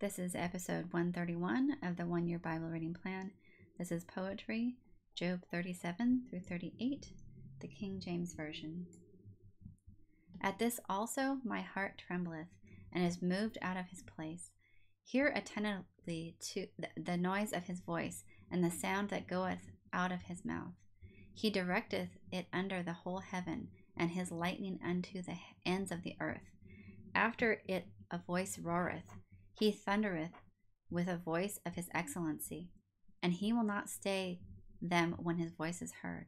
This is episode 131 of the 1 Year Bible Reading Plan. This is poetry, Job 37 through 38, the King James Version. At this also my heart trembleth, and is moved out of his place. Hear attentively to the noise of his voice, and the sound that goeth out of his mouth. He directeth it under the whole heaven, and his lightning unto the ends of the earth. After it a voice roareth. He thundereth with a voice of his excellency, and he will not stay them when his voice is heard.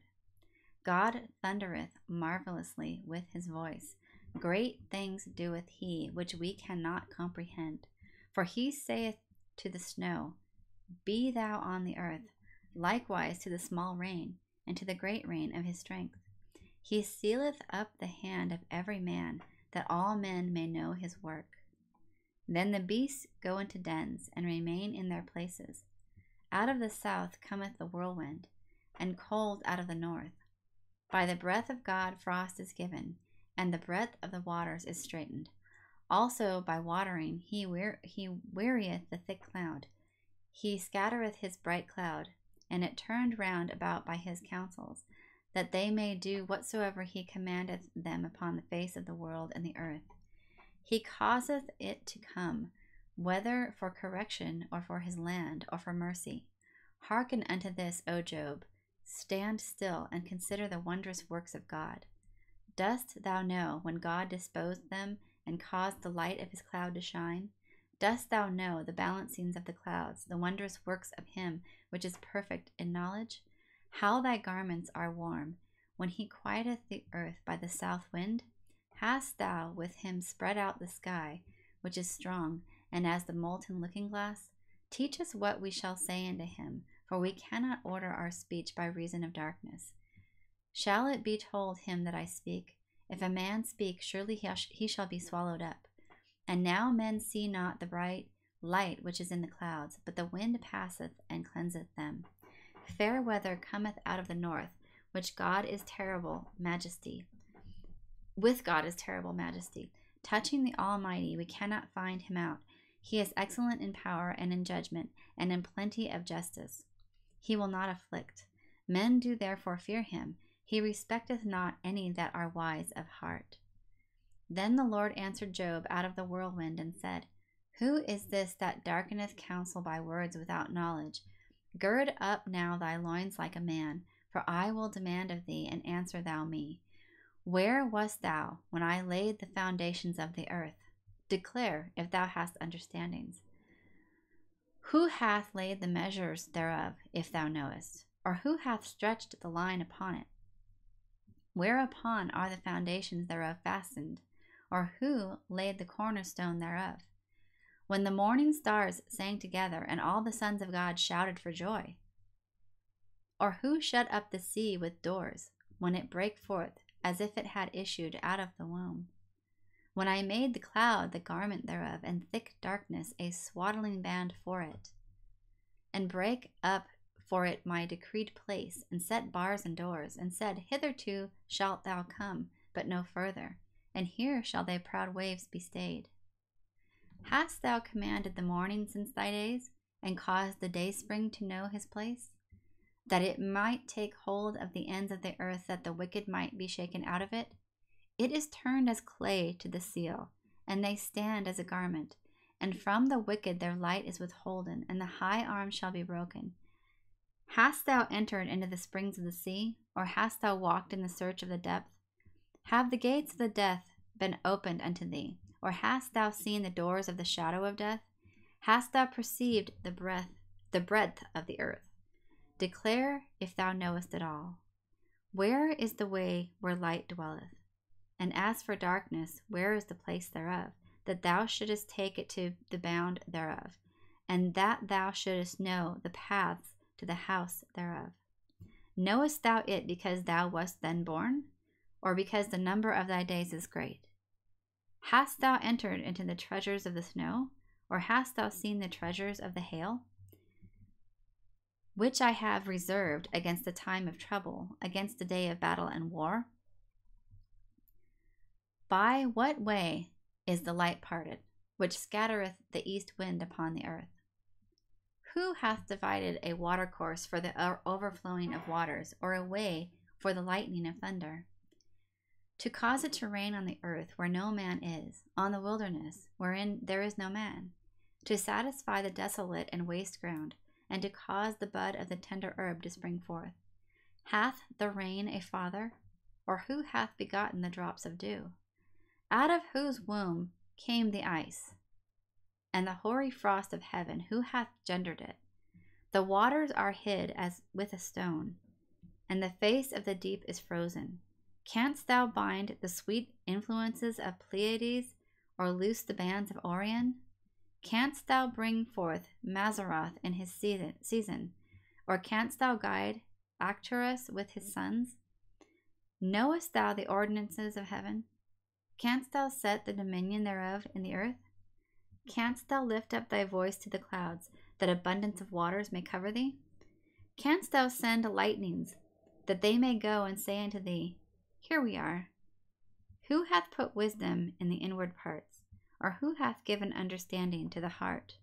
God thundereth marvelously with his voice. Great things doeth he, which we cannot comprehend. For he saith to the snow, Be thou on the earth, likewise to the small rain, and to the great rain of his strength. He sealeth up the hand of every man, that all men may know his work. Then the beasts go into dens, and remain in their places. Out of the south cometh the whirlwind, and cold out of the north. By the breath of God frost is given, and the breadth of the waters is straitened. Also by watering he wearieth the thick cloud. He scattereth his bright cloud, and it turned round about by his counsels, that they may do whatsoever he commandeth them upon the face of the world and the earth. He causeth it to come, whether for correction, or for his land, or for mercy. Hearken unto this, O Job. Stand still, and consider the wondrous works of God. Dost thou know when God disposed them, and caused the light of his cloud to shine? Dost thou know the balancings of the clouds, the wondrous works of him which is perfect in knowledge? How thy garments are warm, when he quieteth the earth by the south wind? Hast thou with him spread out the sky, which is strong, and as the molten looking-glass? Teach us what we shall say unto him, for we cannot order our speech by reason of darkness. Shall it be told him that I speak? If a man speak, surely he shall be swallowed up. And now men see not the bright light which is in the clouds, but the wind passeth and cleanseth them. Fair weather cometh out of the north, which God is terrible majesty. With God is terrible majesty. Touching the Almighty, we cannot find him out. He is excellent in power and in judgment, and in plenty of justice. He will not afflict. Men do therefore fear him. He respecteth not any that are wise of heart. Then the Lord answered Job out of the whirlwind, and said, Who is this that darkeneth counsel by words without knowledge? Gird up now thy loins like a man, for I will demand of thee, and answer thou me. Where wast thou when I laid the foundations of the earth? Declare, if thou hast understandings. Who hath laid the measures thereof, if thou knowest? Or who hath stretched the line upon it? Whereupon are the foundations thereof fastened? Or who laid the cornerstone thereof? When the morning stars sang together, and all the sons of God shouted for joy? Or who shut up the sea with doors, when it brake forth, as if it had issued out of the womb? When I made the cloud the garment thereof, and thick darkness a swaddling band for it, and brake up for it my decreed place, and set bars and doors, and said, Hitherto shalt thou come, but no further, and here shall thy proud waves be stayed. Hast thou commanded the morning since thy days, and caused the dayspring to know his place? That it might take hold of the ends of the earth, that the wicked might be shaken out of it? It is turned as clay to the seal, and they stand as a garment. And from the wicked their light is withholden, and the high arm shall be broken. Hast thou entered into the springs of the sea, or hast thou walked in the search of the depth? Have the gates of the death been opened unto thee, or hast thou seen the doors of the shadow of death? Hast thou perceived the breadth of the earth? Declare, if thou knowest it all. Where is the way where light dwelleth? And as for darkness, where is the place thereof, that thou shouldest take it to the bound thereof, and that thou shouldest know the paths to the house thereof? Knowest thou it because thou wast then born, or because the number of thy days is great? Hast thou entered into the treasures of the snow, or hast thou seen the treasures of the hail? Which I have reserved against the time of trouble, against the day of battle and war? By what way is the light parted? which scattereth the east wind upon the earth? Who hath divided a watercourse for the overflowing of waters, or a way for the lightning of thunder? To cause it to rain on the earth where no man is, on the wilderness wherein there is no man, to satisfy the desolate and waste ground, and to cause the bud of the tender herb to spring forth. Hath the rain a father? Or who hath begotten the drops of dew? Out of whose womb came the ice, and the hoary frost of heaven? Who hath gendered it? The waters are hid as with a stone, and the face of the deep is frozen. Canst thou bind the sweet influences of Pleiades, or loose the bands of Orion? Canst thou bring forth Mazzaroth in his season, or canst thou guide Arcturus with his sons? Knowest thou the ordinances of heaven? Canst thou set the dominion thereof in the earth? Canst thou lift up thy voice to the clouds, that abundance of waters may cover thee? Canst thou send lightnings, that they may go and say unto thee, Here we are? Who hath put wisdom in the inward parts, or who hath given understanding to the heart?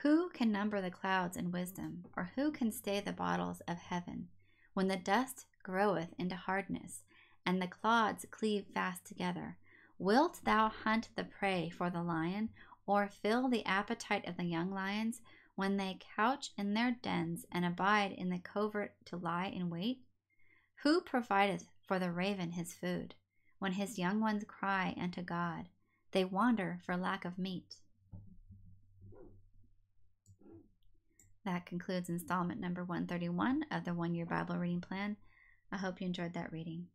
Who can number the clouds in wisdom, or who can stay the bottles of heaven, when the dust groweth into hardness, and the clods cleave fast together? Wilt thou hunt the prey for the lion, or fill the appetite of the young lions, when they couch in their dens and abide in the covert to lie in wait? Who provideth for the raven his food, when his young ones cry unto God? They wander for lack of meat. That concludes installment number 131 of the 1 Year Bible Reading Plan. I hope you enjoyed that reading.